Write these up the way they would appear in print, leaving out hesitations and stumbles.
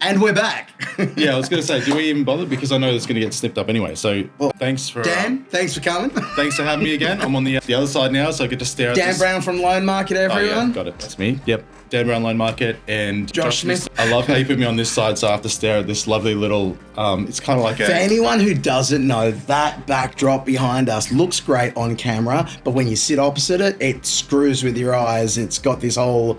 And we're back. Yeah, I was going to say, do we even bother? Because I know it's going to get snipped up anyway. So thanks for... Dan, thanks for coming. Thanks for having me again. I'm on the other side now, so I get to stare at Dan this. Brown from Loan Market, everyone. Oh, yeah, got it. That's me. Yep. Dan Brown Loan Market and Josh Smith. I love how you put me on this side, so I have to stare at this lovely little... it's kind of like For anyone who doesn't know, that backdrop behind us looks great on camera, but when you sit opposite it, it screws with your eyes. It's got this whole...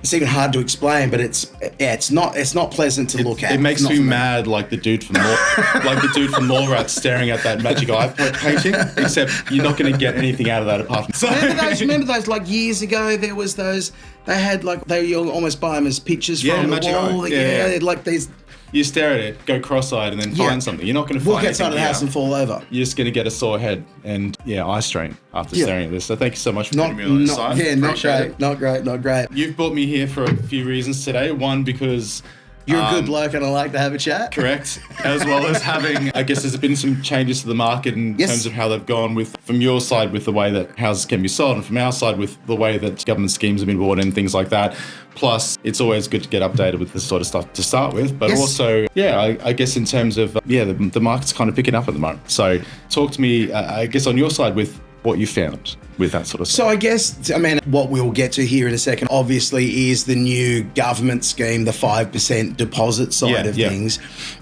It's even hard to explain, but it's not pleasant to look at. It makes me mad, like the dude from Mallrats staring at that magic eye painting. Except you're not going to get anything out of that apart from. Remember those? Like years ago, there was those. They had you almost buy them as pictures from the wall. Yeah. Like these. You stare at it, go cross-eyed, and then find something. You're not going to find walk outside of the house and fall over. You're just going to get a sore head and eye strain after staring at this. So thank you so much for putting me on this side. Yeah, not great. You've brought me here for a few reasons today. One, because you're a good bloke and I like to have a chat. Correct. As well as having, I guess there's been some changes to the market in terms of how they've gone from your side with the way that houses can be sold, and from our side with the way that government schemes have been brought in, things like that. Plus, it's always good to get updated with this sort of stuff to start with. But also, I guess in terms of, the market's kind of picking up at the moment. So talk to me, I guess on your side with what you found with that sort of stuff. So I guess, what we'll get to here in a second, obviously, is the new government scheme, the 5% deposit side of things.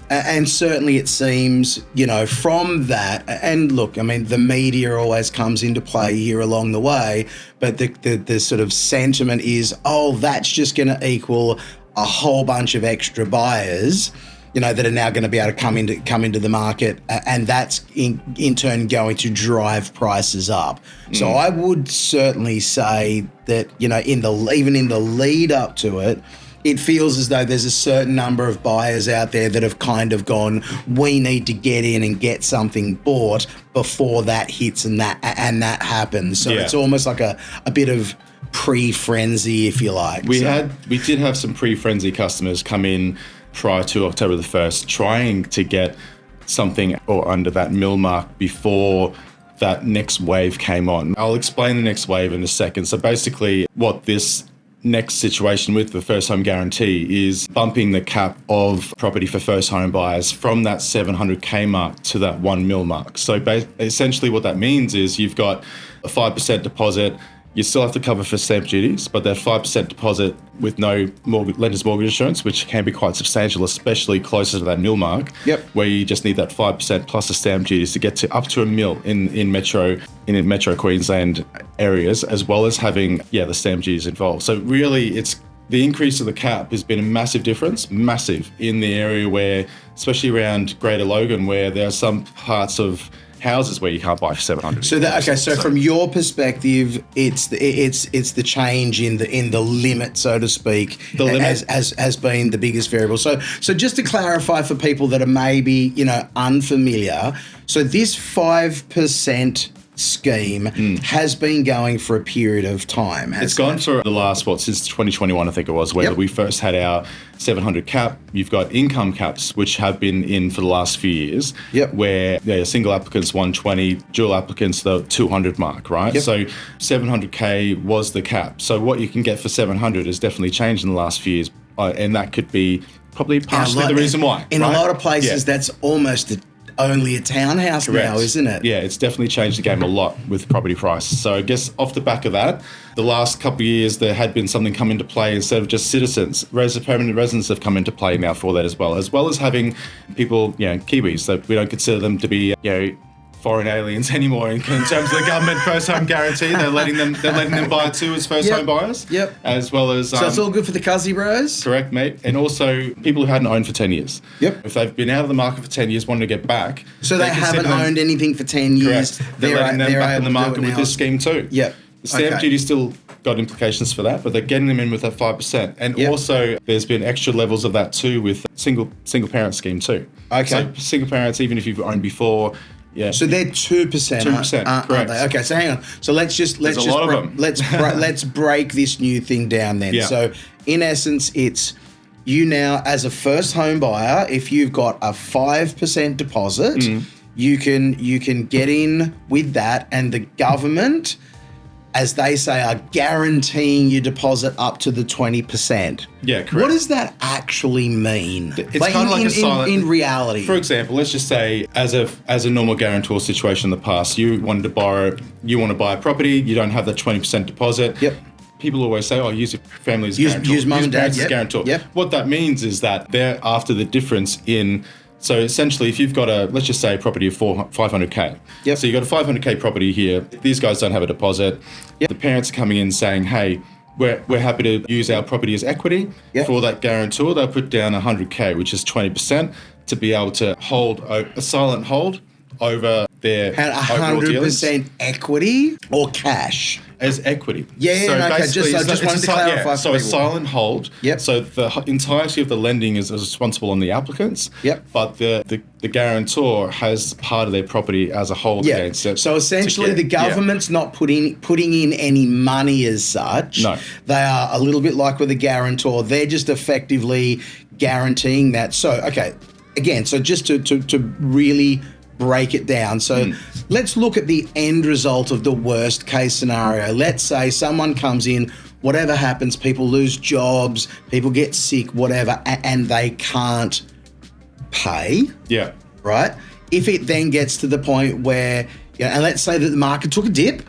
And certainly it seems, from that, and look, the media always comes into play here along the way, but the sort of sentiment is, that's just going to equal a whole bunch of extra buyers, that are now going to be able to come into the market, and that's in turn going to drive prices up. So I would certainly say that, even in the lead up to it, it feels as though there's a certain number of buyers out there that have kind of gone, we need to get in and get something bought before that hits and that happens. So it's almost like a bit of pre-frenzy, if you like. We did have some pre-frenzy customers come in prior to October the 1st, trying to get something or under that mil mark before that next wave came on. I'll explain the next wave in a second. So basically what this next situation with the first home guarantee is bumping the cap of property for first home buyers from that 700K mark to that 1 mil mark. So essentially what that means is you've got a 5% deposit. You still have to cover for stamp duties, but that 5% deposit with no lender's mortgage insurance, which can be quite substantial, especially closer to that mil mark, where you just need that 5% plus the stamp duties to get to up to a mil in Metro Queensland areas, as well as having the stamp duties involved. So really, it's the increase of the cap has been a massive difference, massive in the area where, especially around Greater Logan, where there are some parts of houses where you can't buy for 700. So from your perspective, it's the change in the limit, so to speak, has been the biggest variable. So just to clarify for people that are maybe unfamiliar, so this 5% scheme has been going for a period of time. It's gone for the last, since 2021, I think it was, where we first had our 700 cap. You've got income caps, which have been in for the last few years, where single applicants 120, dual applicants the 200 mark, right? So 700K was the cap. So what you can get for 700 has definitely changed in the last few years, and that could be probably partially the reason why. In a lot of places, that's almost only a townhouse now, isn't it? Yeah, it's definitely changed the game a lot with property prices. So I guess off the back of that, the last couple of years there had been something come into play instead of just citizens. Permanent residents have come into play now for that as well as having people, Kiwis, that we don't consider them to be, foreign aliens anymore in terms of the government first home guarantee. They're letting them buy too as first home buyers. As well as so it's all good for the cuzzy bros. Correct, mate. And also people who hadn't owned for 10 years. If they've been out of the market for 10 years, wanting to get back. So they haven't owned anything for 10 years. Correct. They're letting them back in the market with this scheme too. The stamp duty still got implications for that, but they're getting them in with that 5%. And also there's been extra levels of that too with single parent scheme too. So single parents, even if you've owned before, so they're 2%. 2%, correct. They? Okay, so hang on. So let's break this new thing down then. So in essence, it's you now as a first home buyer, if you've got a 5% deposit, you can get in with that, and the government as they say, are guaranteeing your deposit up to the 20%. Yeah, correct. What does that actually mean? It's kind of like a silent... In reality. For example, let's just say as a normal guarantor situation in the past, you want to buy a property, you don't have that 20% deposit. Yep. People always say, use your family as guarantor. Use mum and dad as guarantor. Yep. What that means is that they're after the difference in... So essentially, if you've got let's just say a property of 500K. Yep. So you've got a 500K property here. These guys don't have a deposit. Yep. The parents are coming in saying, hey, we're happy to use our property as equity. Yep. For that guarantor. They'll put down 100K, which is 20%, to be able to hold a silent hold over their 100% equity or cash? As equity. Yeah, so okay. I just wanted to clarify. Yeah, so a silent hold. Yep. So the entirety of the lending is responsible on the applicants. Yep. But the guarantor has part of their property as a hold against it. So essentially, the government's not putting in any money as such. No. They are a little bit like with a guarantor. They're just effectively guaranteeing that. So, okay, again, so just to really break it down. So let's look at the end result of the worst case scenario. Let's say someone comes in, whatever happens, people lose jobs, people get sick, whatever, and they can't pay. Yeah. Right? If it then gets to the point where, and let's say that the market took a dip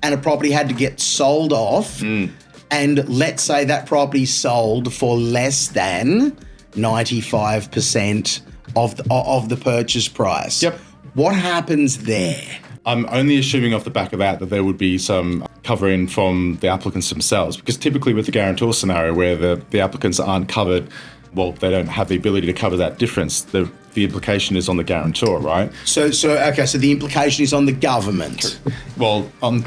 and a property had to get sold off, and let's say that property sold for less than 95% of the purchase price. Yep. What happens there? I'm only assuming off the back of that there would be some covering from the applicants themselves, because typically with the guarantor scenario where the applicants aren't covered, well, they don't have the ability to cover that difference. The implication is on the guarantor, right? So the implication is on the government. Well, on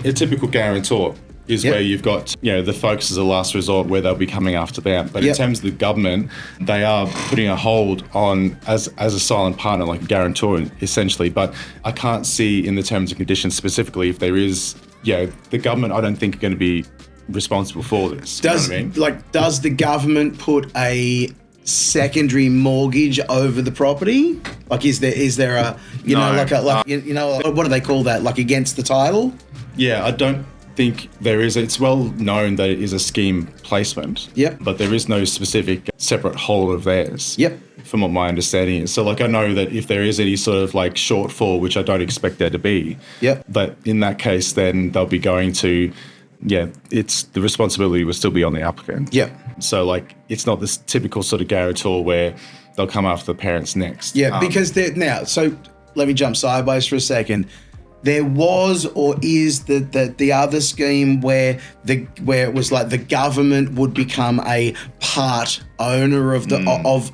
a typical guarantor is where you've got, the focus as a last resort where they'll be coming after them. But in terms of the government, they are putting a hold on as a silent partner, like a guarantor essentially. But I can't see in the terms and conditions specifically if there is, the government I don't think are going to be responsible for this. Does the government put a secondary mortgage over the property? Like, is there a what do they call that? Like against the title? Yeah, I don't think there is. It's well known that it is a scheme placement. Yep. But there is no specific separate hold of theirs. Yep. From what my understanding is. So I know that if there is any sort of shortfall, which I don't expect there to be. Yep. But in that case, then they'll be going to, it's the responsibility will still be on the applicant. Yep. So it's not this typical sort of guarantor where they'll come after the parents next. Yeah, because so let me jump sideways for a second. There was or is the other scheme where it was like the government would become a part owner of the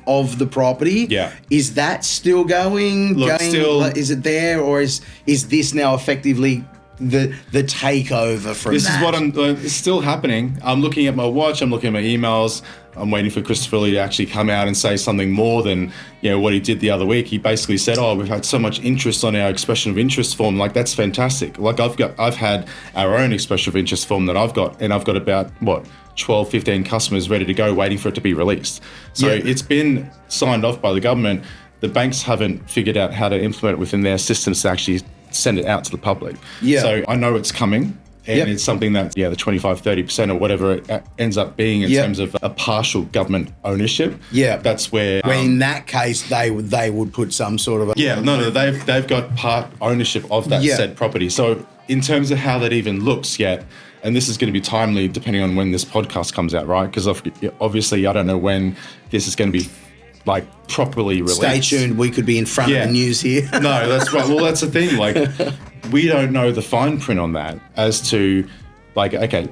of the property. Yeah. Is that still going? Still, is it there, or is this now effectively the takeover from this that? Is what it's still happening. I'm looking at my watch, I'm looking at my emails, I'm waiting for Christopher Lee to actually come out and say something more than what he did the other week. He basically said, we've had so much interest on our expression of interest form. That's fantastic. I've had our own expression of interest form that I've got, and I've got about 12, 15 customers ready to go waiting for it to be released. So it's been signed off by the government. The banks haven't figured out how to implement it within their systems to actually send it out to the public. Yeah. So I know it's coming. And it's something that, the 25, 30% or whatever it ends up being in terms of a partial government ownership. Yeah. That's where... in that case, they would put some sort of... they've got part ownership of that said property. So in terms of how that even looks, and this is going to be timely depending on when this podcast comes out, right? Because obviously I don't know when this is going to be properly released. Stay tuned. We could be in front of the news here. No, that's right. Well, that's the thing. We don't know the fine print on that as to, okay,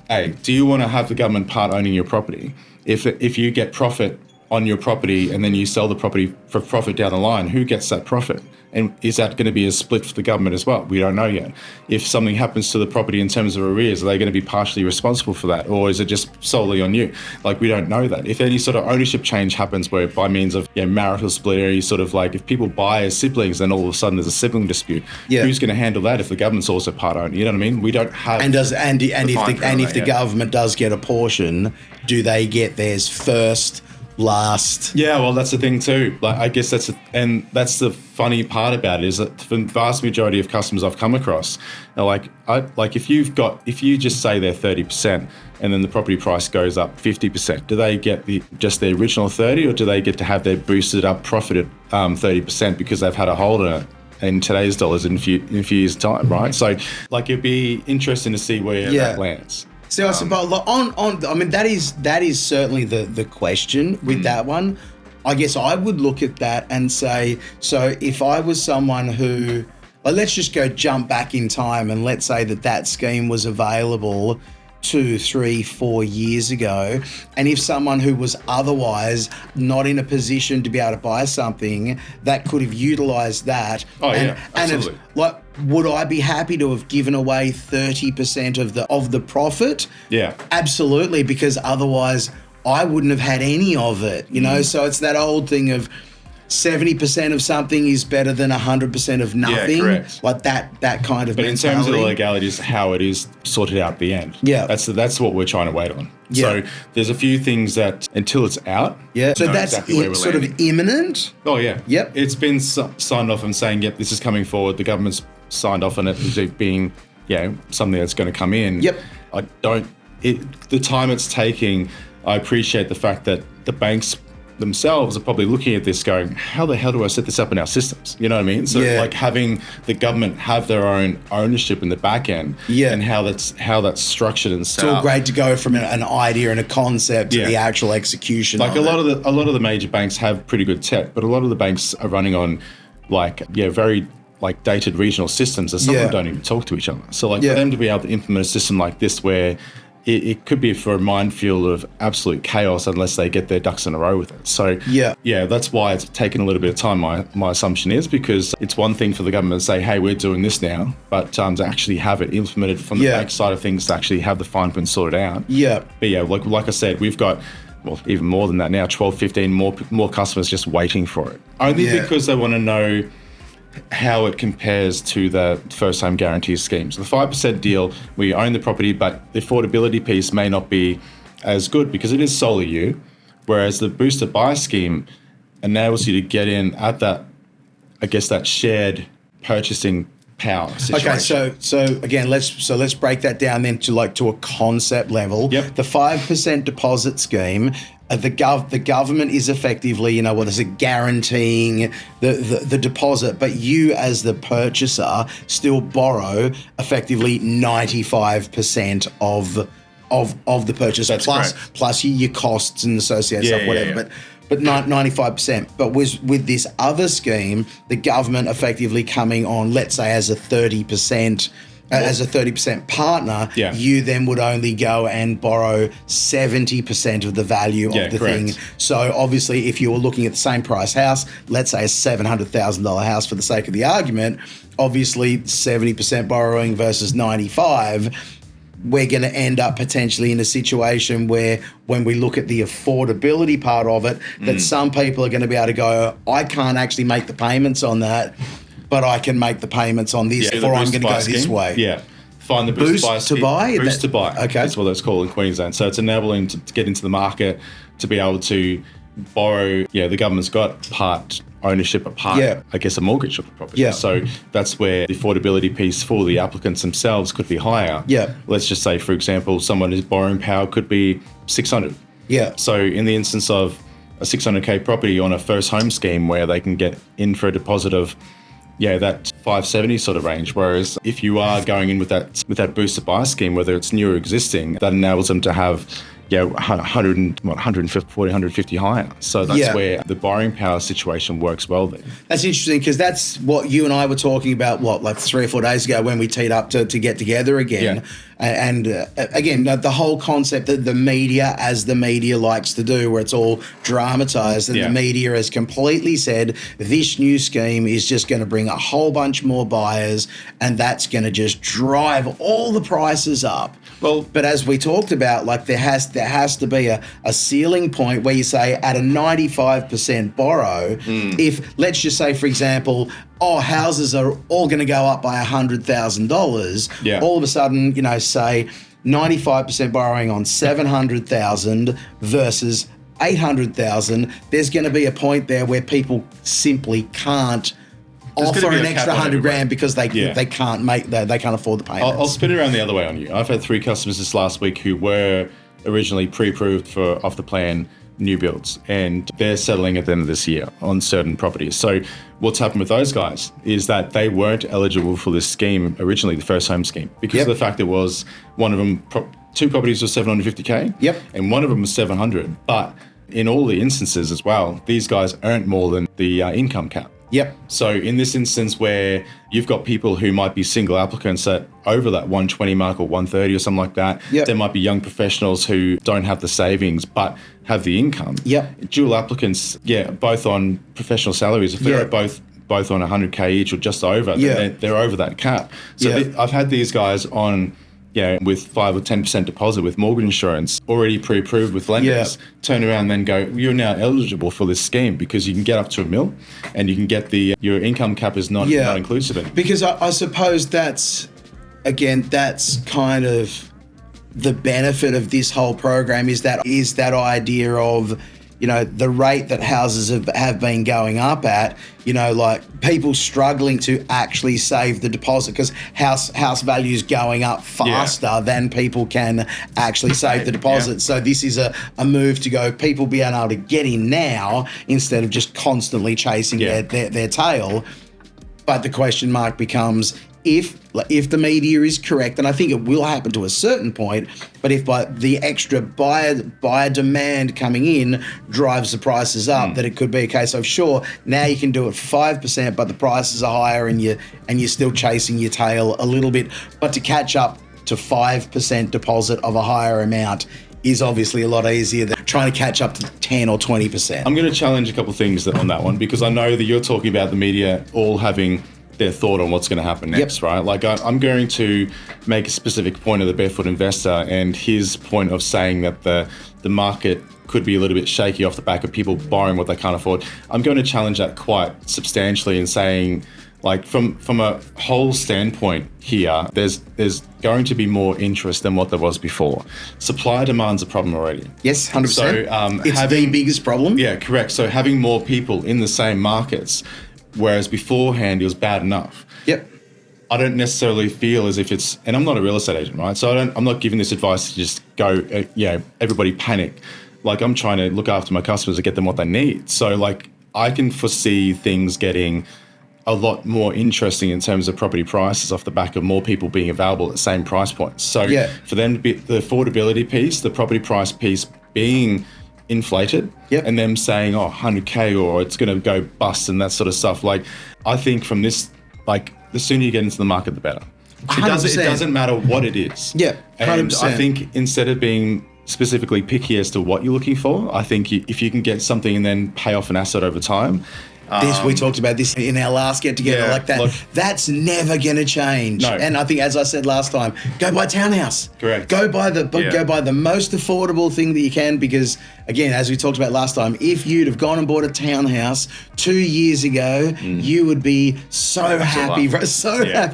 hey, do you want to have the government part owning your property? If you get profit on your property and then you sell the property for profit down the line, who gets that profit? And is that going to be a split for the government as well? We don't know yet. If something happens to the property in terms of arrears, are they going to be partially responsible for that? Or is it just solely on you? We don't know that. If any sort of ownership change happens where by means of marital split, or sort of if people buy as siblings, then all of a sudden there's a sibling dispute. Who's going to handle that if the government's also part owner? You know what I mean? We don't have... And if the government does get a portion, do they get theirs first last. Yeah, well, that's the thing too. Like, I guess that's the funny part about it is that the vast majority of customers I've come across are if you just say they're 30% and then the property price goes up 50%, do they get just the original 30, or do they get to have their boosted up profit at 30% because they've had a hold on it in today's dollars in a few years' time, right? So, it'd be interesting to see where that lands. So I suppose that is certainly the question with that one. I guess I would look at that and say, so if I was someone who, let's just jump back in time, and let's say that scheme was available 2, 3, 4 years ago, and if someone who was otherwise not in a position to be able to buy something that could have utilised that, absolutely. Would I be happy to have given away 30% of the profit? Yeah, absolutely, because otherwise I wouldn't have had any of it. You know, so it's that old thing of 70% of something is better than 100% of nothing. Yeah, correct. Like that kind of But mentality. in terms of the legalities, how it is sorted out at the end. Yeah. That's what we're trying to wait on. Yeah. So there's a few things that until it's out. Yeah. So that's exactly sort of imminent. Oh, yeah. Yep. It's been signed off and saying, yep, this is coming forward. The government's signed off on it as it being, something that's going to come in. Yep. The time it's taking, I appreciate the fact that the banks themselves are probably looking at this going, how the hell do I set this up in our systems? You know what I mean? So having the government have their own ownership in the back end, and how that's structured and set up. It's all great to go from an idea and a concept to the actual execution. A lot of the major banks have pretty good tech, but a lot of the banks are running on very dated regional systems that some of them don't even talk to each other. So for them to be able to implement a system like this where it could be for a minefield of absolute chaos unless they get their ducks in a row with it. So that's why it's taken a little bit of time. My assumption is because it's one thing for the government to say, hey, we're doing this now, but to actually have it implemented from the bank side of things, to actually have the fine print sorted out. Yeah. But like I said, we've got, even more than that now, 12, 15 more customers just waiting for it. Only because they want to know how it compares to the first home guarantee schemes. The 5% deal, we own the property, but the affordability piece may not be as good because it is solely you, whereas the booster buy scheme enables you to get in at that, that shared purchasing power situation. Okay, so again, let's break that down then to a concept level. Yep. The 5% deposit scheme, the government is effectively, guaranteeing the deposit, but you as the purchaser still borrow effectively 95% of the purchase. That's plus your costs and associated stuff, whatever. But 95%. But with this other scheme, the government effectively coming on, let's say, as a 30%. As a 30% partner, you then would only go and borrow 70% of the value of the thing. So obviously, if you were looking at the same price house, let's say a $700,000 house for the sake of the argument, obviously 70% borrowing versus 95%, we're going to end up potentially in a situation where when we look at the affordability part of it, that some people are going to be able to go, I can't actually make the payments on that, but I can make the payments on this, or I'm going to go this way. Yeah. Find the boost to buy. Boost to buy. Okay. That's what it's called in Queensland. So it's enabling to get into the market, to be able to borrow. Yeah, the government's got part ownership, a mortgage of the property. Yeah. So that's where the affordability piece for the applicants themselves could be higher. Yeah. Let's just say, for example, someone's borrowing power could be 600. Yeah. So in the instance of a 600K property on a first home scheme where they can get in for a deposit of that 570 sort of range. Whereas if you are going in with that booster buy scheme, whether it's new or existing, that enables them to have 150 higher. So that's where the borrowing power situation works well there. That's interesting because that's what you and I were talking about, 3 or 4 days ago when we teed up to get together again. Yeah. And again, the whole concept that the media, as the media likes to do, where it's all dramatized, and the media has completely said this new scheme is just going to bring a whole bunch more buyers and that's going to just drive all the prices up. Well, but as we talked about, there has to be a ceiling point where you say at a 95% borrow, if let's just say, for example, houses are all going to go up by $100,000. All of a sudden, say 95% borrowing on $700,000 versus 800,000, there's going to be a point there where people simply can't offer an extra 100 grand because they can't afford the payments. I'll spin it around the other way on you. I've had 3 customers this last week who were originally pre-approved for off the plan new builds, and they're settling at the end of this year on certain properties. So what's happened with those guys is that they weren't eligible for this scheme originally, the first home scheme, because of the fact it was one of them, 2 properties were 750K, and one of them was 700. But in all the instances as well, these guys earned more than the income cap. So in this instance where you've got people who might be single applicants at over that 120 mark or 130 or something like that, there might be young professionals who don't have the savings but have the income. Dual applicants, both on professional salaries, if they're both on 100K each or just over, they're over that cap. So I've had these guys on with 5 or 10% deposit with mortgage insurance, already pre-approved with lenders, turn around and then go, you're now eligible for this scheme because you can get up to $1 million and you can get your income cap is not inclusive in it. Because I suppose that's kind of the benefit of this whole program is that idea of, the rate that houses have been going up at, like people struggling to actually save the deposit because house values going up faster than people can actually save the deposit. So this is a move to go, people being able to get in now instead of just constantly chasing their tail. But the question mark becomes, if the media is correct, and I think it will happen to a certain point, but if by the extra buyer demand coming in drives the prices up, that it could be a case of, sure, now you can do it for 5%, but the prices are higher and you're still chasing your tail a little bit. But to catch up to 5% deposit of a higher amount is obviously a lot easier than trying to catch up to 10 or 20%. I'm going to challenge a couple of things on that one, because I know that you're talking about the media all having their thought on what's going to happen next, right? Like I'm going to make a specific point of the Barefoot Investor and his point of saying that the market could be a little bit shaky off the back of people borrowing what they can't afford. I'm going to challenge that quite substantially and saying, like, from a whole standpoint here, there's going to be more interest than what there was before. Supply demand's a problem already. Yes, 100%. So it's the biggest problem. Yeah, correct. So having more people in the same markets, whereas beforehand it was bad enough. I don't necessarily feel as if it's, and I'm not a real estate agent, right? So I'm not giving this advice to just go, everybody panic. Like, I'm trying to look after my customers and get them what they need. So like, I can foresee things getting a lot more interesting in terms of property prices off the back of more people being available at the same price points. So for them to be the affordability piece, the property price piece being inflated, and them saying, 100K or it's going to go bust and that sort of stuff. Like, I think from this, like, the sooner you get into the market, the better. It doesn't matter what it is. 100%. And I think instead of being specifically picky as to what you're looking for, I think if you can get something and then pay off an asset over time. We talked about this in our last get-together, like that. That's never going to change. No. And I think, as I said last time, go buy a townhouse. Correct. Go buy the most affordable thing that you can, because, again, as we talked about last time, if you'd have gone and bought a townhouse 2 years ago, you would be so happy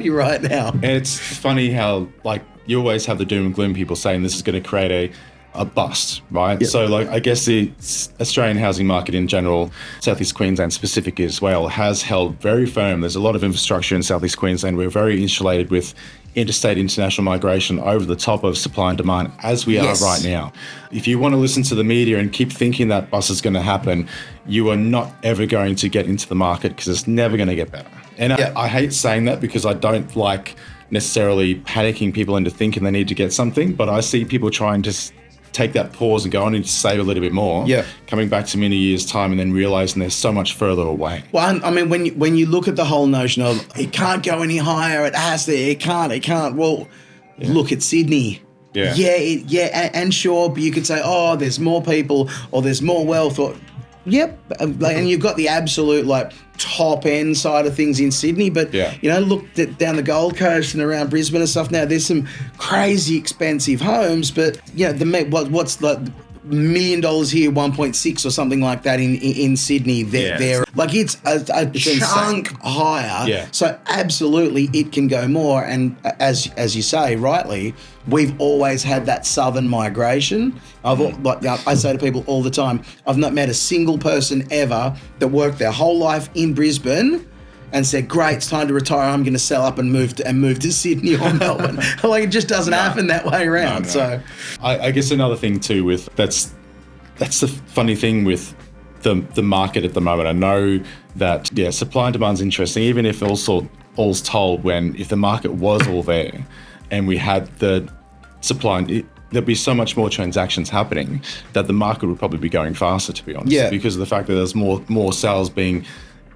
right now. And it's funny how, like, you always have the doom and gloom people saying this is going to create a bust, right? So, like, I guess the Australian housing market in general, South East Queensland specifically as well, has held very firm. There's a lot of infrastructure in South East Queensland. We're very insulated with interstate international migration over the top of supply and demand, as we are right now. If you want to listen to the media and keep thinking that bust is going to happen, you are not ever going to get into the market, because it's never going to get better. And I hate saying that, because I don't like necessarily panicking people into thinking they need to get something, but I see people trying to take that pause and go, I need to save a little bit more. Coming back to me in a year's time and then realizing they're so much further away. Well, I mean, when you look at the whole notion of it can't go any higher, it has to, it can't. Well, look at Sydney. And sure, but you could say, there's more people or there's more wealth, or and you've got the absolute, like, top end side of things in Sydney, but look down the Gold Coast and around Brisbane and stuff. Now there's some crazy expensive homes, but what's the $1 million here, 1.6 or something like that in Sydney. They're like, it's a chunk higher. Yeah. So absolutely it can go more. And as you say, rightly, we've always had that southern migration. I say to people all the time, I've not met a single person ever that worked their whole life in Brisbane and said, great, it's time to retire, I'm going to sell up and move to Sydney or Melbourne. Like, it just doesn't happen that way around. No. So I guess another thing too with that's the funny thing with the market at the moment. I know that supply and demand's interesting, even if all's told, if the market was all there and we had the supply, there'd be so much more transactions happening that the market would probably be going faster, to be honest. Yeah. Because of the fact that there's more sales being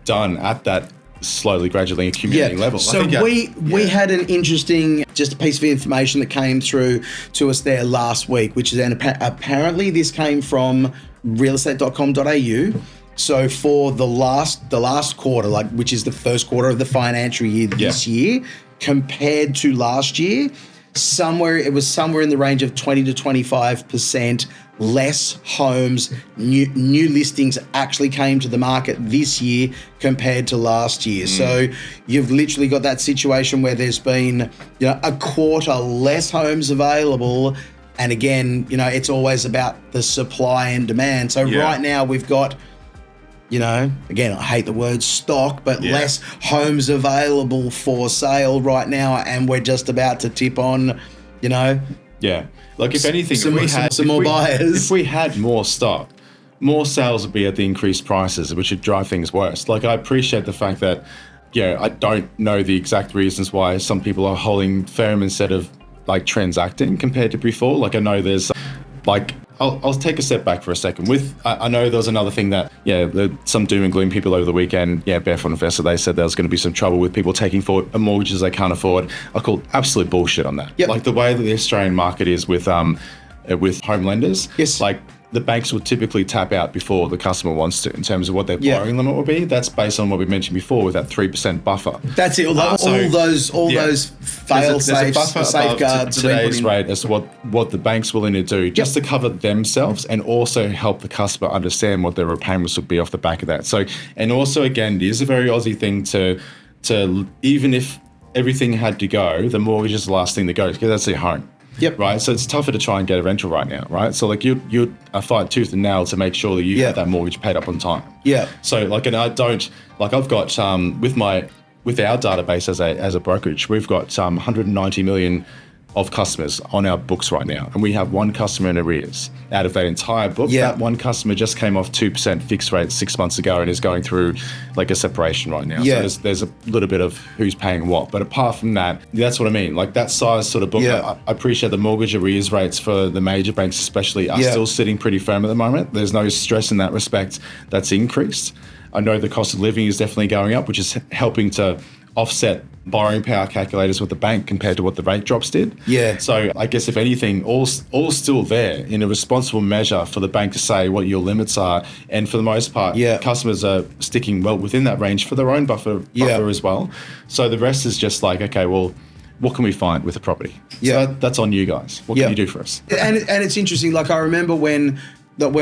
done at that slowly, gradually accumulating level. So we had an interesting, just a piece of information that came through to us there last week, which is apparently this came from realestate.com.au. So for the last quarter, which is the first quarter of the financial year this year, compared to last year, it was somewhere in the range of 20 to 25% less homes, new listings actually came to the market this year compared to last year. So you've literally got that situation where there's been, a quarter less homes available. And again, it's always about the supply and demand. So right now we've got, again, I hate the word stock, but less homes available for sale right now. And we're just about to tip on, Yeah. Like, if anything, some more buyers. If we had more stock, more sales would be at the increased prices, which would drive things worse. Like, I appreciate the fact that, I don't know the exact reasons why some people are holding firm instead of, transacting compared to before. Like, I know there's, I'll take a step back for a second. I know there was another thing that, some doom and gloom people over the weekend, Barefoot Investor, they said there was going to be some trouble with people taking forward mortgages they can't afford. I call absolute bullshit on that. Yep. Like, the way that the Australian market is with home lenders, the banks will typically tap out before the customer wants to in terms of what their borrowing limit will be. That's based on what we mentioned before with that 3% buffer. That's it. All those fail-safe safeguards. Today's rate as to what the bank's willing to do just to cover themselves and also help the customer understand what their repayments would be off the back of that. So, and also, again, it is a very Aussie thing to even if everything had to go, the mortgage is the last thing to go because that's their home. Yep. Right. So it's tougher to try and get a rental right now. Right. So you fight tooth and nail to make sure that you have that mortgage paid up on time. Yeah. So and I don't I've got with our database as a brokerage, we've got 190 million of customers on our books right now, and we have one customer in arrears. Out of that entire book, that one customer just came off 2% fixed rate 6 months ago and is going through a separation right now. Yeah. So there's a little bit of who's paying what. But apart from that, that's what I mean. Like, that size sort of book, I appreciate the mortgage arrears rates for the major banks especially are still sitting pretty firm at the moment. There's no stress in that respect that's increased. I know the cost of living is definitely going up, which is helping to offset borrowing power calculators with the bank compared to what the rate drops did. Yeah. So I guess if anything, all's still there in a responsible measure for the bank to say what your limits are. And for the most part, customers are sticking well within that range for their own buffer as well. So the rest is just okay, well, what can we find with the property? Yeah. So that's on you guys. What can you do for us? And it's interesting. I remember when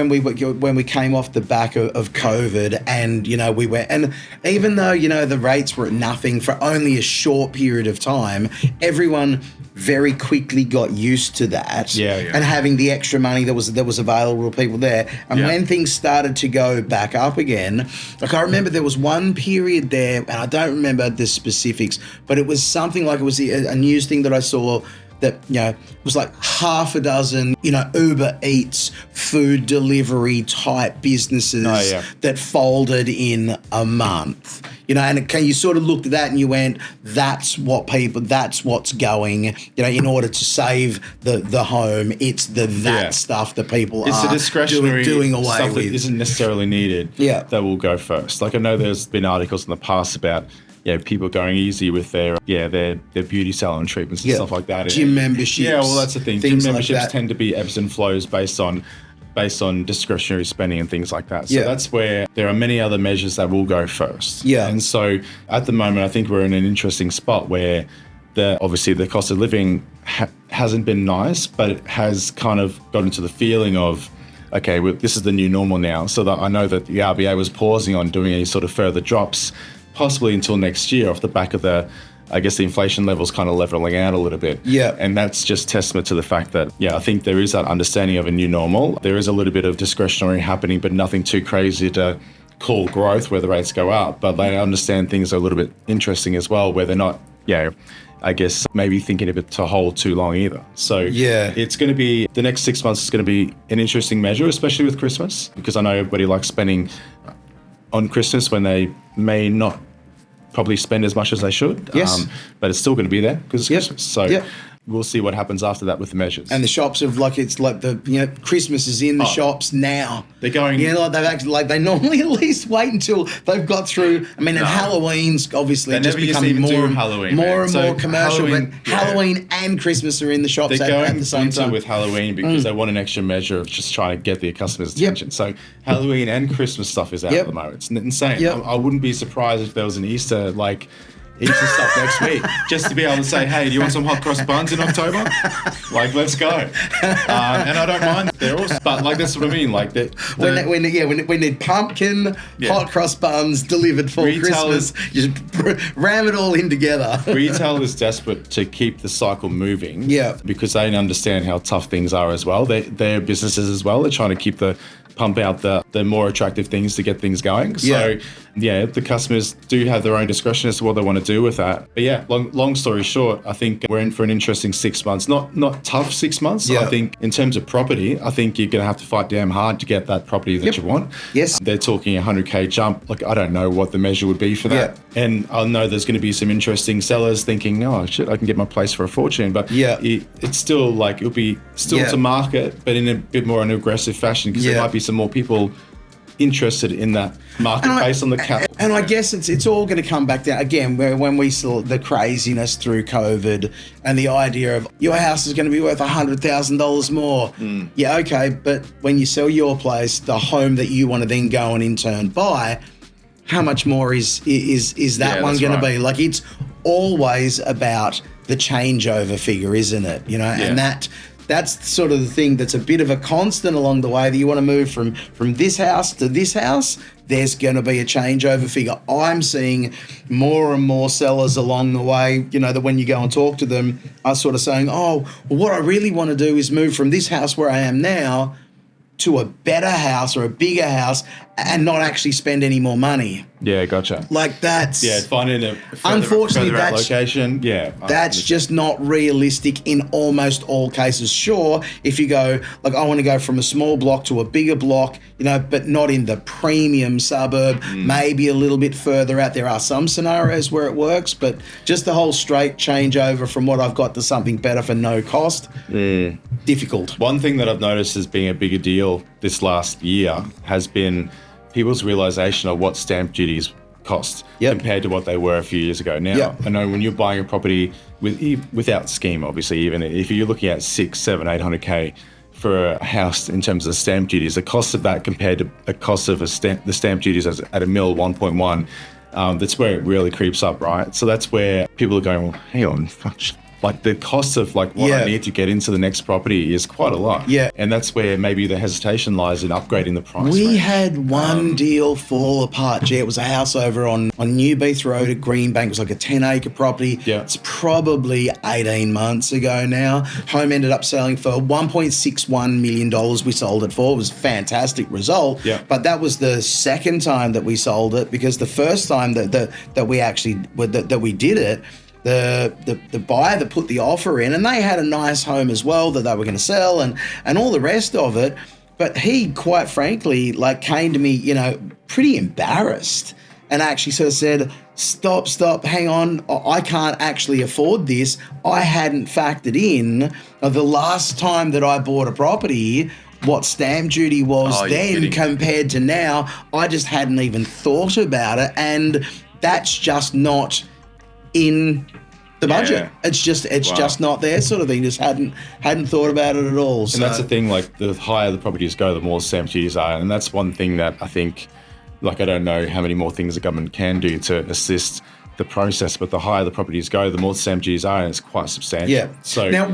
we came off the back of COVID and, we went, and even though, the rates were at nothing for only a short period of time, everyone very quickly got used to that and having the extra money that was available to people there. And when things started to go back up again, I remember there was one period there, and I don't remember the specifics, but it was something it was a news thing that I saw that, was half a dozen, Uber Eats, food delivery type businesses that folded in a month. And you sort of looked at that and you went, that's what's going, in order to save the home. It's that stuff that people it's are a discretionary doing away stuff with. That isn't necessarily needed that will go first. I know there's been articles in the past about people going easy with their beauty salon treatments and stuff like that. Gym memberships. Yeah, well, that's the thing. Gym memberships tend to be ebbs and flows based on discretionary spending and things like that. So that's where there are many other measures that will go first. Yeah. And so at the moment, I think we're in an interesting spot where obviously the cost of living hasn't been nice, but it has kind of got into the feeling of okay, well, this is the new normal now. So that I know that the RBA was pausing on doing any sort of further drops, possibly until next year, off the back of the inflation levels kind of leveling out a little bit. Yeah. And that's just testament to the fact that, I think there is that understanding of a new normal. There is a little bit of discretionary happening, but nothing too crazy to call growth where the rates go up. But they understand things are a little bit interesting as well, where they're not, I guess maybe thinking of it to hold too long either. So it's going to be, the next 6 months is going to be an interesting measure, especially with Christmas, because I know everybody likes spending on Christmas when they may not probably spend as much as they should. Yes. But it's still going to be there because it's Christmas. So we'll see what happens after that with the measures. And the shops have it's like Christmas is in the shops now. They're going. They've actually they normally at least wait until they've got through. I mean, and Halloween's obviously just becoming more and more commercial. Halloween and Christmas are in the shops at the same time. With Halloween because they want an extra measure of just trying to get the customer's attention. So Halloween and Christmas stuff is out at the moment. It's insane. I wouldn't be surprised if there was an Easter stuff next week, just to be able to say, hey, do you want some hot cross buns in October? Let's go. And I don't mind. They're awesome. But that's what I mean. We need pumpkin, hot cross buns delivered for Christmas. Just ram it all in together. Retail is desperate to keep the cycle moving. Because they understand how tough things are as well. They're businesses as well. They're trying to pump out the more attractive things to get things going. So the customers do have their own discretion as to what they want to do with that. But long story short, I think we're in for an interesting 6 months. Not tough 6 months. I think in terms of property, I think you're going to have to fight damn hard to get that property that you want. Yes. They're talking 100K jump. I don't know what the measure would be for that. And I know there's going to be some interesting sellers thinking, oh shit, I can get my place for a fortune. But it's still it'll be still to market, but in a bit more an aggressive fashion because there might be some more people interested in that market based on the cap. And I guess it's all going to come back down again when we saw the craziness through COVID and the idea of your house is going to be worth $100,000 more. Yeah, okay, but when you sell your place, the home that you want to then go and in turn buy, how much more is that one going to be? It's always about the changeover figure, isn't it? And that's sort of the thing that's a bit of a constant along the way, that you want to move from this house to this house, there's going to be a changeover figure. I'm seeing more and more sellers along the way, that when you go and talk to them, are sort of saying, oh, well, what I really want to do is move from this house where I am now to a better house or a bigger house and not actually spend any more money. Yeah, gotcha. That's... Yeah, finding a unfortunately, further location. Yeah. That's just not realistic in almost all cases. Sure, if you go, I want to go from a small block to a bigger block, but not in the premium suburb, maybe a little bit further out. There are some scenarios where it works, but just the whole straight changeover from what I've got to something better for no cost, difficult. One thing that I've noticed as being a bigger deal this last year has been people's realisation of what stamp duties cost compared to what they were a few years ago. Now, I know when you're buying a property without scheme, obviously, even if you're looking at 600, 700, 800K for a house in terms of stamp duties, the cost of that compared to the cost of the stamp duties at a mil 1.1, that's where it really creeps up, right? So that's where people are going, well, hang on, the cost of what I need to get into the next property is quite a lot. Yeah. And that's where maybe the hesitation lies in upgrading the price. We had one deal fall apart. It was a house over on New Beath Road at Greenbank. It was like a 10-acre property. Yeah. It's probably 18 months ago now. Home ended up selling for $1.61 million we sold it for. It was a fantastic result. Yeah. But that was the second time that we sold it, because the first time that we actually that we did it, the buyer that put the offer in, and they had a nice home as well that they were going to sell and all the rest of it. But he, quite frankly, came to me, pretty embarrassed, and actually sort of said, stop, hang on, I can't actually afford this. I hadn't factored in the last time that I bought a property, what stamp duty was then compared to now. I just hadn't even thought about it, and that's just not in the budget. It's just not there, sort of thing. Just hadn't thought about it at all. And that's the thing, the higher the properties go, the more stamp duties are. And that's one thing that I think, I don't know how many more things the government can do to assist the process, but the higher the properties go, the more stamp duties are, and it's quite substantial. Yeah. So now,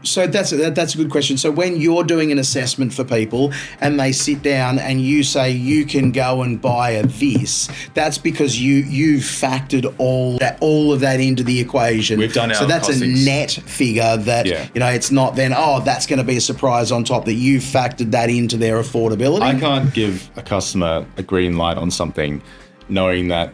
so that's a good question. So when you're doing an assessment for people and they sit down and you say you can go and buy this, that's because you've factored all of that into the equation. We've done our that's costings. A net figure that it's not then that's going to be a surprise on top, that you've factored that into their affordability. I can't give a customer a green light on something knowing that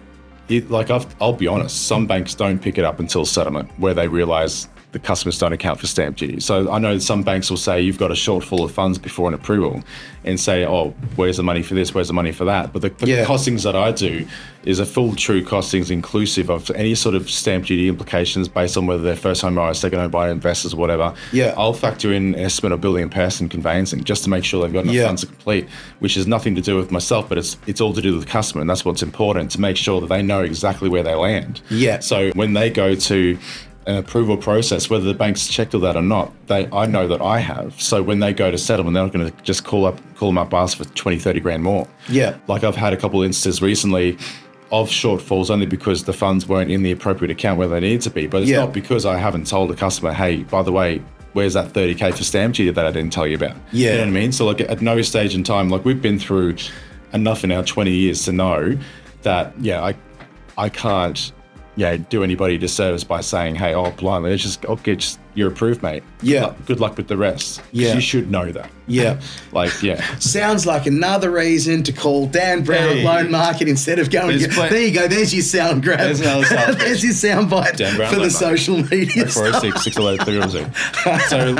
I'll be honest, some banks don't pick it up until settlement, where they realise the customers don't account for stamp duty. So I know some banks will say you've got a shortfall of funds before an approval and say, oh, where's the money for this, where's the money for that? But the costings that I do is a full true costings inclusive of any sort of stamp duty implications based on whether they're first home buyers, second home buyer, investors, whatever. Yeah. I'll factor in an estimate of building and person conveyancing just to make sure they've got enough funds to complete, which has nothing to do with myself, but it's all to do with the customer, and that's what's important, to make sure that they know exactly where they land. Yeah. So when they go to an approval process, whether the bank's checked all that or not, I know that I have. So when they go to settlement, they're not going to just call them up, ask for 20, 30 grand more. Yeah. Like I've had a couple of instances recently of shortfalls only because the funds weren't in the appropriate account where they need to be. But it's not because I haven't told the customer, hey, by the way, where's that 30K for stamp duty that I didn't tell you about? Yeah. You know what I mean? So like at no stage in time, like we've been through enough in our 20 years to know that, I can't do anybody a disservice by saying, hey, blindly, you're approved, mate. Yeah. Good luck with the rest. Yeah. You should know that. Yeah. Sounds like another reason to call Dan Brown at Loan Market instead of going, there you go, there's your sound grab. There's another sound There's your sound bite for the social media stuff. 406-608-300. So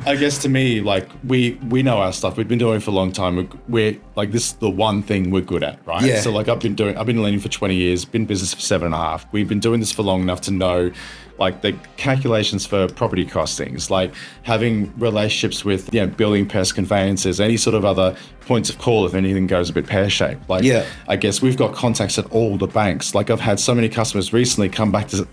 I guess to me, like we know our stuff. We've been doing it for a long time. We're like, this is the one thing we're good at, right? Yeah. So like I've been lending for 20 years, been in business for 7.5. We've been doing this for long enough to know like the calculations for property costings, like having relationships with building pest conveyancers, any sort of other points of call if anything goes a bit pear-shaped. Like I guess we've got contacts at all the banks. Like I've had so many customers recently come back to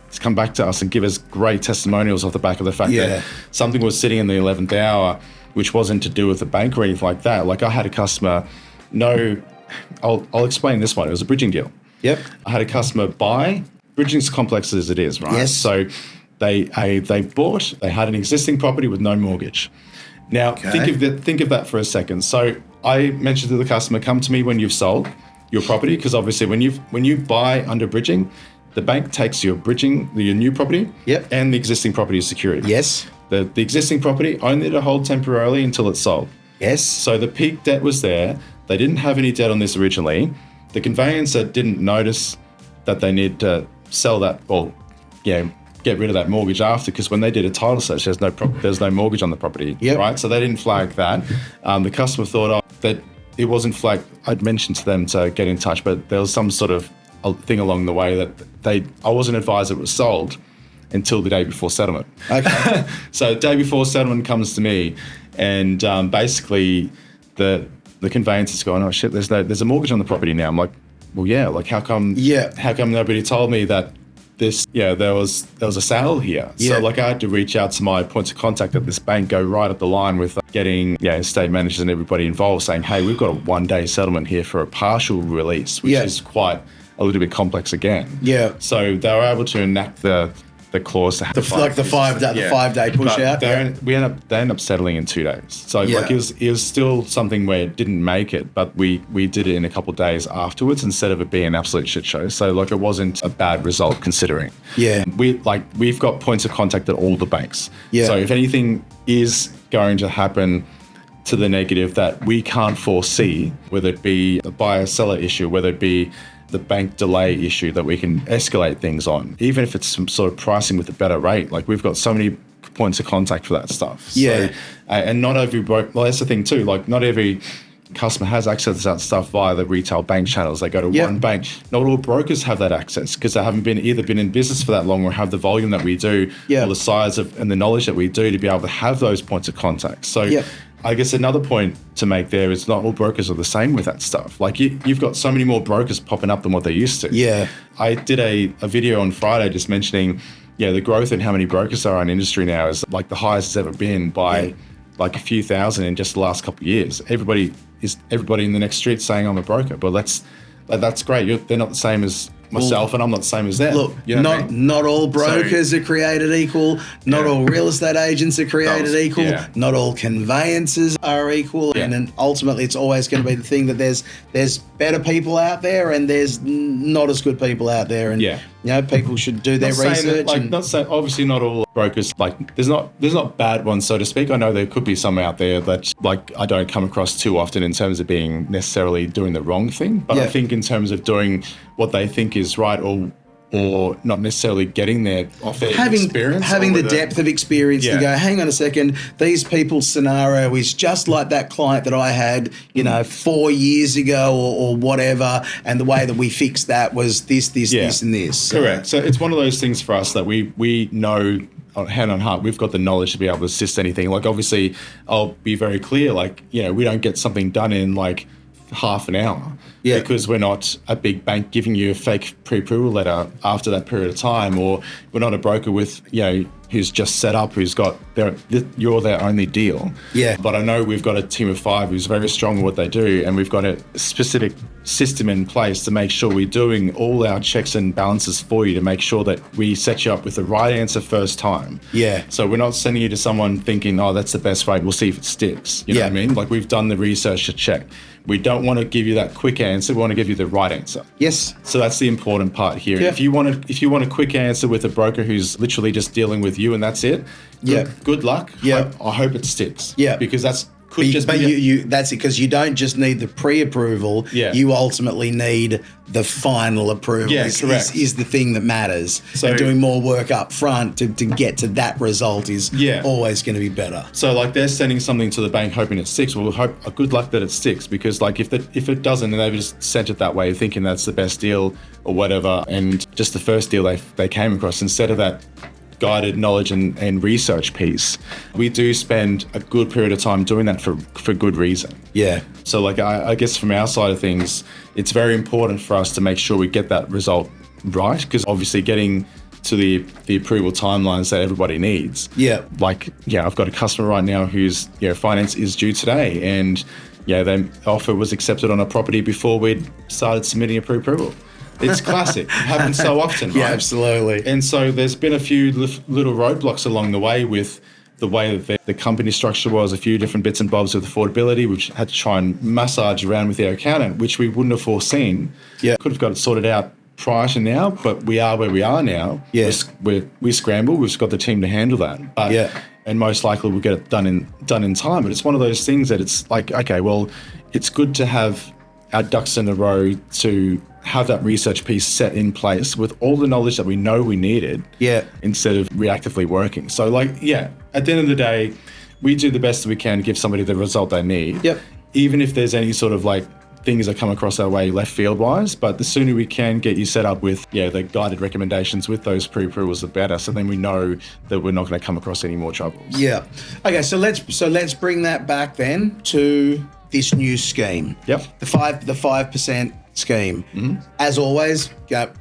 us and give us great testimonials off the back of the fact that something was sitting in the 11th hour, which wasn't to do with the bank or anything like that. Like I had a customer, I'll explain this one. It was a bridging deal. Yep. I had a customer buy. Bridging's complex as it is, right? Yes. So they had an existing property with no mortgage. Now, think of that for a second. So I mentioned to the customer, come to me when you've sold your property, because obviously when you buy under bridging, the bank takes your new property and the existing property as security. Yes. The existing property only to hold temporarily until it's sold. Yes. So the peak debt was there. They didn't have any debt on this originally. The conveyancer didn't notice that they need to sell that or get rid of that mortgage after, because when they did a title search, there's no mortgage on the property, right? So they didn't flag that. The customer thought that it wasn't flagged. I'd mentioned to them to get in touch, but there was some sort of a thing along the way that I wasn't advised it was sold until the day before settlement. Okay. So the day before settlement comes to me, and basically the conveyancer's going, oh shit, there's a mortgage on the property now. I'm like, well, yeah, like how come nobody told me that there was a sale here? So like I had to reach out to my points of contact at this bank, go right up the line with getting estate managers and everybody involved, saying, hey, we've got a 1-day settlement here for a partial release, which is quite a little bit complex again. Yeah. So they were able to enact the clause to have the 5-day push out. They end up settling in 2 days. So like it was still something where it didn't make it, but we did it in a couple of days afterwards instead of it being an absolute shit show. So like it wasn't a bad result considering. Yeah. We've got points of contact at all the banks. Yeah. So if anything is going to happen to the negative that we can't foresee, whether it be a buyer-seller issue, whether it be the bank delay issue that we can escalate things on, even if it's some sort of pricing with a better rate. Like we've got so many points of contact for that stuff. Yeah. So, and not every that's the thing too, like not every customer has access to that stuff via the retail bank channels. They go to one bank. Not all brokers have that access because they haven't been in business for that long or have the volume that we do or the size of and the knowledge that we do to be able to have those points of contact. So I guess another point to make there is not all brokers are the same with that stuff. Like you've got so many more brokers popping up than what they used to. Yeah. I did a video on Friday just mentioning, the growth in how many brokers there are in industry now is like the highest it's ever been by like a few thousand in just the last couple of years. Everybody in the next street saying I'm a broker, but that's great. They're not the same as myself, and I'm not the same as them. Look, you know not all brokers are created equal. Not all real estate agents are created equal. Yeah. Not all conveyancers are equal. Yeah. And then ultimately, it's always going to be the thing that there's better people out there, and there's not as good people out there. And people should do their research. Obviously, not all brokers. Like, there's not bad ones, so to speak. I know there could be some out there that I don't come across too often in terms of being necessarily doing the wrong thing. But I think in terms of doing what they think is right, or not necessarily getting there off their experience. Having the depth of experience to go, hang on a second, these people's scenario is just like that client that I had, 4 years ago or whatever, and the way that we fixed that was this, and this. Correct. So it's one of those things for us that we know hand on heart, we've got the knowledge to be able to assist anything. Like, obviously, I'll be very clear, we don't get something done in half an hour because we're not a big bank giving you a fake pre-approval letter after that period of time, or we're not a broker with who's just set up, who's got you're their only deal. But I know we've got a team of 5 who's very strong at what they do, and we've got a specific system in place to make sure we're doing all our checks and balances for you to make sure that we set you up with the right answer first time. So we're not sending you to someone thinking, oh, that's the best way, we'll see if it sticks. You know what I mean? We've done the research to check. We don't want to give you that quick answer. We want to give you the right answer. Yes. So that's the important part here. If you want a quick answer with a broker who's literally just dealing with you and that's it, good luck. I hope it sticks. Because that's that's it, because you don't just need the pre-approval. You ultimately need the final approval. Correct. Is the thing that matters. So doing more work up front to get to that result is always going to be better. So they're sending something to the bank hoping it sticks. Well, good luck that it sticks, because if it doesn't, and they've just sent it that way thinking that's the best deal or whatever, and just the first deal they came across, instead of that guided knowledge and research piece, we do spend a good period of time doing that for good reason. So I guess from our side of things, it's very important for us to make sure we get that result right, because obviously getting to the approval timelines that everybody needs. I've got a customer right now whose finance is due today, and the offer was accepted on a property before we'd started submitting a pre-approval. It's classic. It happens so often, right? Absolutely. And so there's been a few little roadblocks along the way with the way that the company structure was, a few different bits and bobs with affordability, which had to try and massage around with our accountant, which we wouldn't have foreseen. Could have got it sorted out prior to now, but we are where we are now. We scramble. We've got the team to handle that. But, and most likely we'll get it done in time. But it's one of those things that it's okay, well, it's good to have our ducks in a row to have that research piece set in place with all the knowledge that we know we needed, instead of reactively working. So at the end of the day, we do the best that we can to give somebody the result they need, even if there's any sort of things that come across our way left field wise. But the sooner we can get you set up with the guided recommendations with those pre-approvals, the better. So then we know that we're not going to come across any more troubles. Okay, so let's bring that back then to this new scheme. The 5% scheme. As always,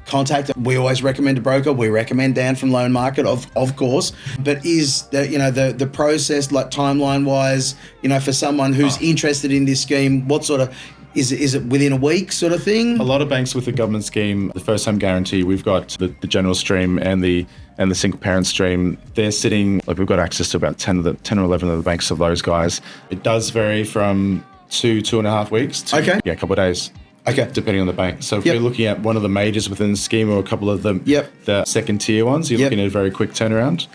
contact. We always recommend a broker. We recommend Dan from Loan Market, of course. But is the process, timeline wise, for someone who's interested in this scheme, what sort of is it within a week sort of thing? A lot of banks with the government scheme, the first home guarantee, we've got the general stream and the single parent stream. They're sitting we've got access to about 10 or 11 of the banks of those guys. It does vary from 2.5 weeks to a couple of days. Depending on the bank. So if you're looking at one of the majors within the scheme or a couple of them, the second tier ones, you're looking at a very quick turnaround.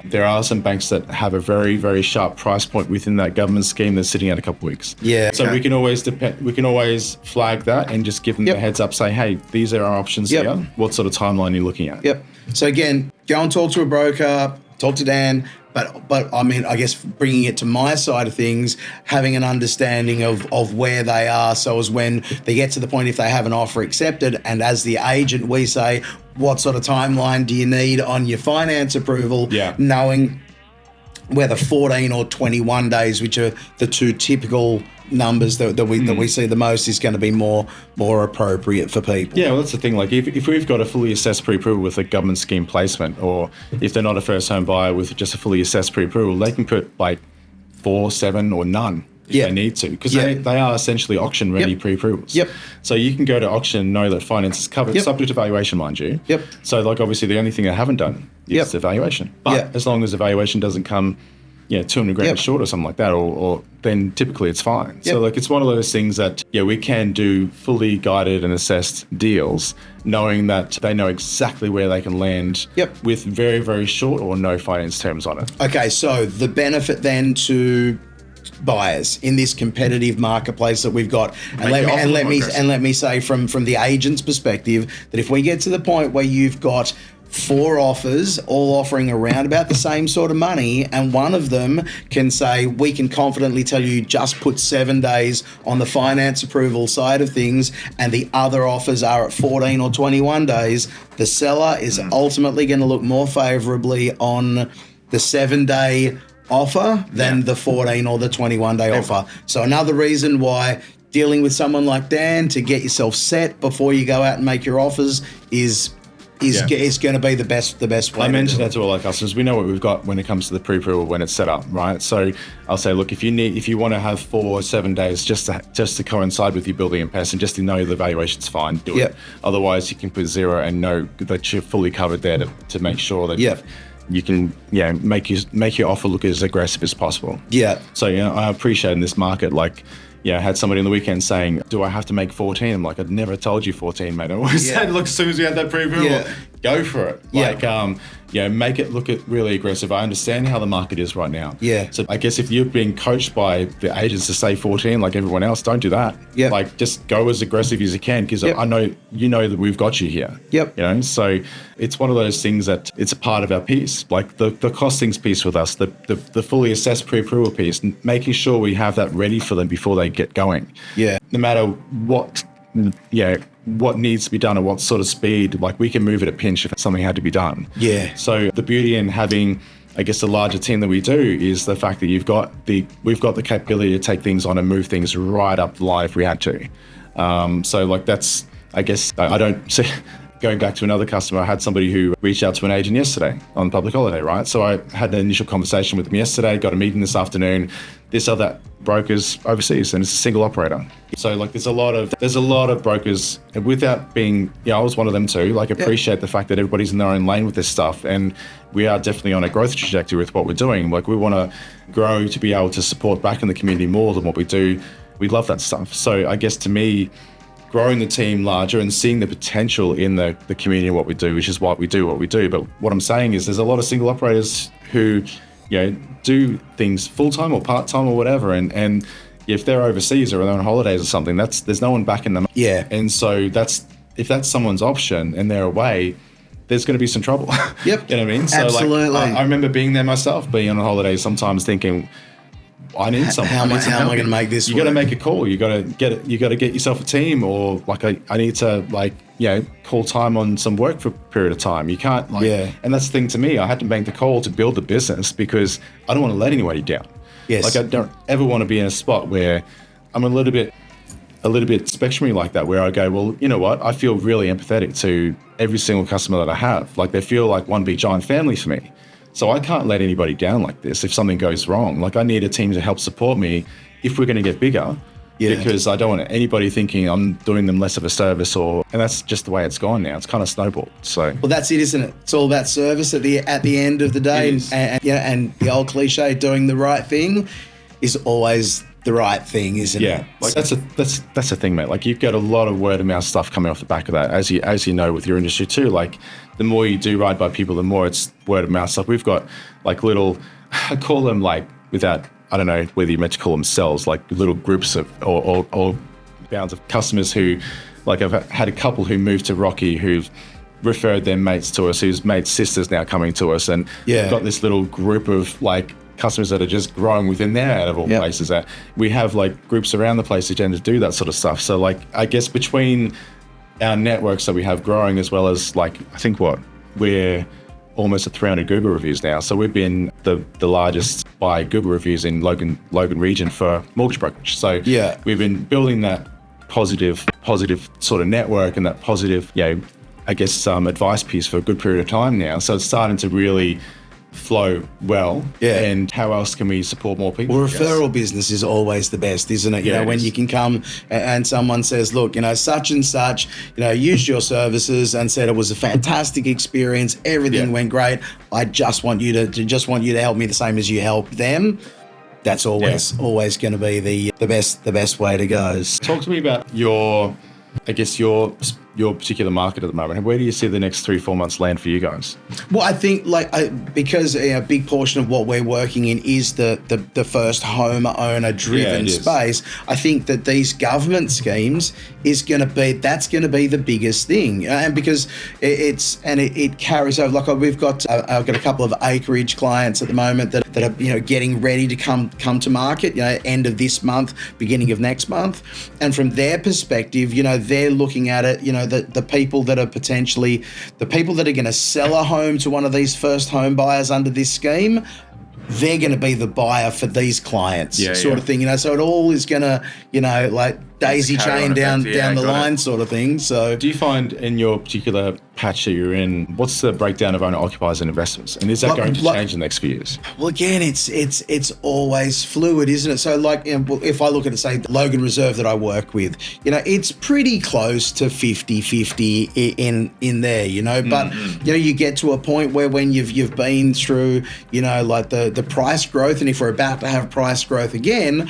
There are some banks that have a very, very sharp price point within that government scheme that's sitting at a couple of weeks. So we can always flag that and just give them the heads up, say, hey, these are our options here. What sort of timeline are you looking at? So again, go and talk to a broker, talk to Dan. But I mean, I guess bringing it to my side of things, having an understanding of where they are, so as when they get to the point, if they have an offer accepted, and as the agent, we say, what sort of timeline do you need on your finance approval? Knowing whether 14 or 21 days, which are the two typical numbers that we see the most, is going to be more appropriate for people. Well, that's the thing. If we've got a fully assessed pre-approval with a government scheme placement, or if they're not a first home buyer with just a fully assessed pre-approval, they can put 4, 7 or none. if they need to, because they are essentially auction ready pre-approvals. So you can go to auction and know that finance is covered, subject to valuation, mind you. So like obviously the only thing I haven't done is the valuation. But as long as the valuation doesn't come 200 grand short or something like that, or then typically it's fine. So like it's one of those things that we can do fully guided and assessed deals, knowing that they know exactly where they can land with very, very short or no finance terms on it. Okay, so the benefit then to buyers in this competitive marketplace that we've got, and let me say from the agent's perspective, that if we get to the point where you've got 4 offers all offering around about the same sort of money, and one of them can say, we can confidently tell you just put 7 days on the finance approval side of things, and the other offers are at 14 or 21 days, the seller is ultimately going to look more favorably on the 7-day offer than the 14 or the 21-day offer. So another reason why dealing with someone like Dan to get yourself set before you go out and make your offers is going to be the best way. I mentioned that to all our customers. We know what we've got when it comes to the pre-approval when it's set up, right? So I'll say, look, if you want to have 4 or 7 days just to coincide with your building and pest, and just to know the valuation's fine, do it. Otherwise, you can put 0 and know that you're fully covered there to make sure that you can make your offer look as aggressive as possible. So I appreciate in this market, like, I had somebody on the weekend saying, do I have to make 14? I'm like, I'd never told you 14, mate. I always said, look, as soon as we had that pre-approval, go for it. Like, make it look really aggressive. I understand how the market is right now. So I guess if you're being coached by the agents to say 14 like everyone else, don't do that. Like, just go as aggressive as you can, because I know that we've got you here. So it's one of those things that it's a part of our piece, like the costings piece with us, the fully assessed pre-approval piece, and making sure we have that ready for them before they get going. No matter what needs to be done at what sort of speed, like we can move at a pinch if something had to be done. So the beauty in having, I guess, the larger team that we do is the fact that we've got the capability to take things on and move things right up live if we had to. So like that's, I guess, I don't see. Going back to another customer, I had somebody who reached out to an agent yesterday on public holiday, right? So I had an initial conversation with them yesterday, got a meeting this afternoon. This other broker's overseas and it's a single operator. So like there's a lot of brokers, and without being, I was one of them too, like appreciate the fact that everybody's in their own lane with this stuff. And we are definitely on a growth trajectory with what we're doing. Like we want to grow to be able to support back in the community more than what we do. We love that stuff. So I guess to me, growing the team larger and seeing the potential in the community and what we do, which is why we do what we do. But what I'm saying is there's a lot of single operators who, do things full-time or part-time or whatever. And if they're overseas or they're on holidays or something, there's no one backing them. And so if that's someone's option and they're away, there's going to be some trouble. You know what I mean? So absolutely. Like, I remember being there myself, being on holidays sometimes thinking, I need something. How am I going to make this? You got to make a call. You got to get yourself a team, or like I need to call time on some work for a period of time. You can't and that's the thing to me. I had to make the call to build the business because I don't want to let anybody down. Like I don't ever want to be in a spot where I'm a little bit spectrumy like that, where I go, well, you know what? I feel really empathetic to every single customer that I have. Like they feel like one big giant family for me. So I can't let anybody down like this if something goes wrong. Like I need a team to help support me if we're going to get bigger, because I don't want anybody thinking I'm doing them less of a service, and that's just the way it's gone now. It's kind of snowballed. So well, that's it, isn't it? It's all about service at the end of the day, and the old cliche, doing the right thing is always the right thing, isn't it? Like that's the thing, mate. Like you've got a lot of word of mouth stuff coming off the back of that, as you know with your industry too. Like the more you do right by people, the more it's word of mouth stuff. We've got like little, I call them like, without, I don't know whether you meant to call them cells, like little groups of or bounds of customers who, like I've had a couple who moved to Rocky who've referred their mates to us, whose mates' sisters now coming to us, and we've got this little group of like customers that are just growing within there out of all places. That we have like groups around the place who tend to do that sort of stuff. So like I guess between our networks that we have growing, as well as like I think we're almost at 300 Google reviews now. So we've been the largest by Google reviews in Logan region for mortgage brokerage. So we've been building that positive sort of network and that positive, I guess advice piece for a good period of time now. So it's starting to really flow well. Yeah. And how else can we support more people? Well, referral business is always the best, isn't it? You know, when you can come and someone says, look, you know, such and such, you know, used your services and said it was a fantastic experience. Everything went great. I just want you to help me the same as you help them. That's always going to be the best way to go. Talk to me about your particular market at the moment. Where do you see the next 3-4 months land for you guys? Well, I think because a big portion of what we're working in is the first homeowner driven space. I think that these government schemes is going to be the biggest thing, and because it carries over. Like I've got a couple of acreage clients at the moment that are getting ready to come to market. End of this month, beginning of next month, and from their perspective, they're looking at it. The people that are going to sell a home to one of these first home buyers under this scheme, they're going to be the buyer for these clients, of thing. So it all is going to, like daisy chain down the line sort of thing. So do you find in your particular patch that you're in, what's the breakdown of owner occupiers and investments? And is that going to change in the next few years? Well, again, it's always fluid, isn't it? So like, if I look at, say, Logan Reserve that I work with, it's pretty close to 50-50 in there, but you get to a point where when you've been through, like the price growth, and if we're about to have price growth again,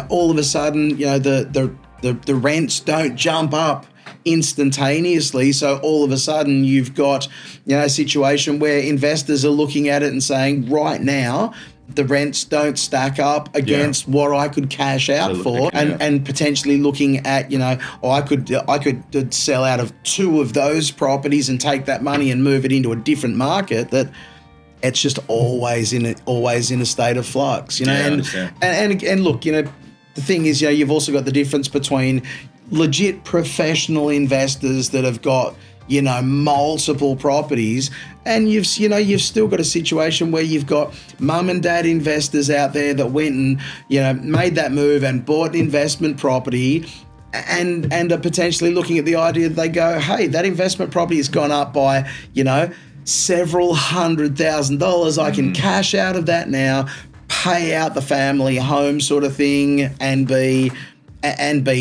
all of a sudden, the rents don't jump up instantaneously. So all of a sudden you've got, a situation where investors are looking at it and saying, right now, the rents don't stack up against what I could cash out for, and potentially looking at, I could sell out of 2 of those properties and take that money and move it into a different market. That it's just always in a state of flux, and look, the thing is, you've also got the difference between legit professional investors that have got, multiple properties, and you've still got a situation where you've got mum and dad investors out there that went and, made that move and bought an investment property and are potentially looking at the idea that they go, hey, that investment property has gone up by, several $100,000. I can cash out of that now, pay out the family home sort of thing, and be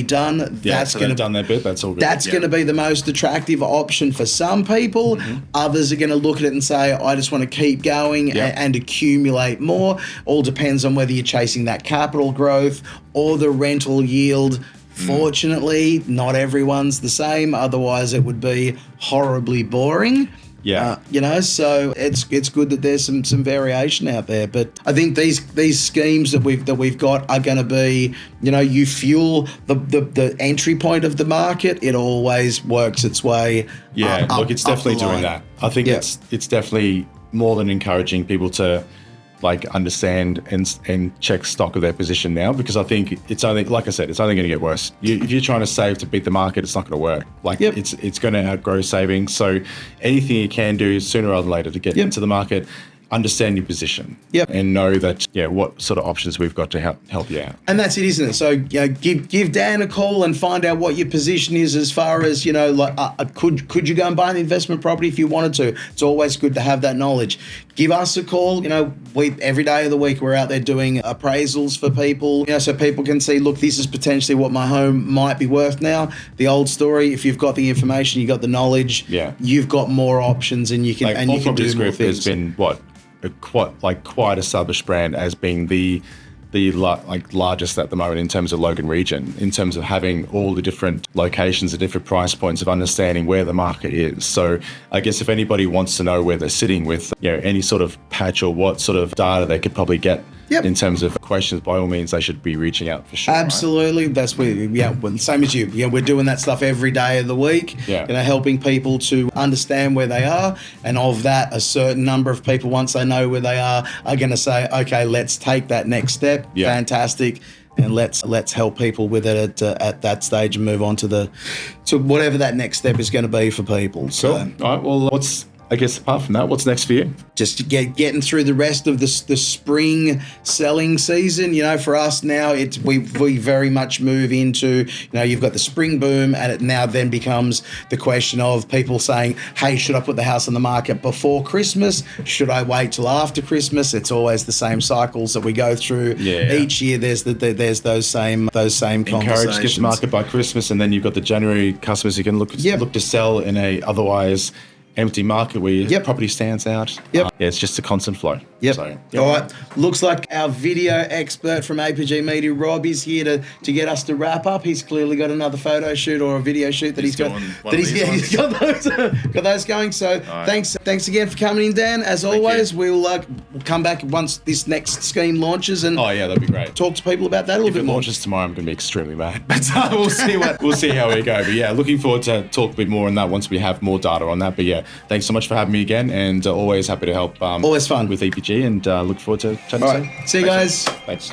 done. That's going to done their bit. That's all good. That's going to be the most attractive option for some people. Others are going to look at it and say, I just want to keep going and accumulate more. All depends on whether you're chasing that capital growth or the rental yield. Fortunately, not everyone's the same. Otherwise, it would be horribly boring. So it's good that there's some variation out there. But I think these schemes that we've got are going to be, you fuel the entry point of the market. It always works its way. Look, it's definitely doing that. I think it's definitely more than encouraging people to understand and check stock of their position now, because I think it's only, like I said, it's only going to get worse. If you're trying to save to beat the market, it's not going to work. It's going to outgrow savings. So anything you can do sooner rather than later to get into the market, understand your position and know that what sort of options we've got to help you out. And that's it, isn't it? So give Dan a call and find out what your position is as far as could you go and buy an investment property if you wanted to. It's always good to have that knowledge. Give us a call. We every day of the week we're out there doing appraisals for people, so people can see, look, this is potentially what my home might be worth now. The old story, if you've got the information, you got the knowledge, you've got more options, and you can do more things. Has been quite established brand as being the largest at the moment in terms of Logan region, in terms of having all the different locations at different price points, of understanding where the market is. So I guess if anybody wants to know where they're sitting with any sort of patch or what sort of data they could probably get in terms of questions, by all means they should be reaching out for sure. Absolutely. Right? That's where same as you. We're doing that stuff every day of the week. Helping people to understand where they are, and of that, a certain number of people, once they know where they are going to say, okay, let's take that next step. Fantastic. And let's help people with it at that stage and move on to whatever that next step is going to be for people. Cool. All right. Well, what's I guess apart from that, what's next for you? Just to getting through the rest of the spring selling season. You know, for us now, we very much move into, you know, you've got the spring boom, and it now then becomes the question of people saying, hey, should I put the house on the market before Christmas? Should I wait till after Christmas? It's always the same cycles that we go through. Each year. There's those same conversations. Encourage to get to market by Christmas, and then you've got the January customers who can look to sell in a otherwise empty market where your property stands out. It's just a constant flow. So, All right. Looks like our video expert from APG Media, Rob, is here to get us to wrap up. He's clearly got another photo shoot or a video shoot that he's got those going. So thanks again for coming in, Dan. As always, we'll come back once this next scheme launches and that'd be great. Talk to people about that a little bit more. If it launches tomorrow, I'm going to be extremely mad. But we'll see how we go. But yeah, looking forward to talk a bit more on that once we have more data on that. But yeah, thanks so much for having me again, and always happy to help. Always fun with EPG, and look forward to chatting soon. See you guys. Thanks.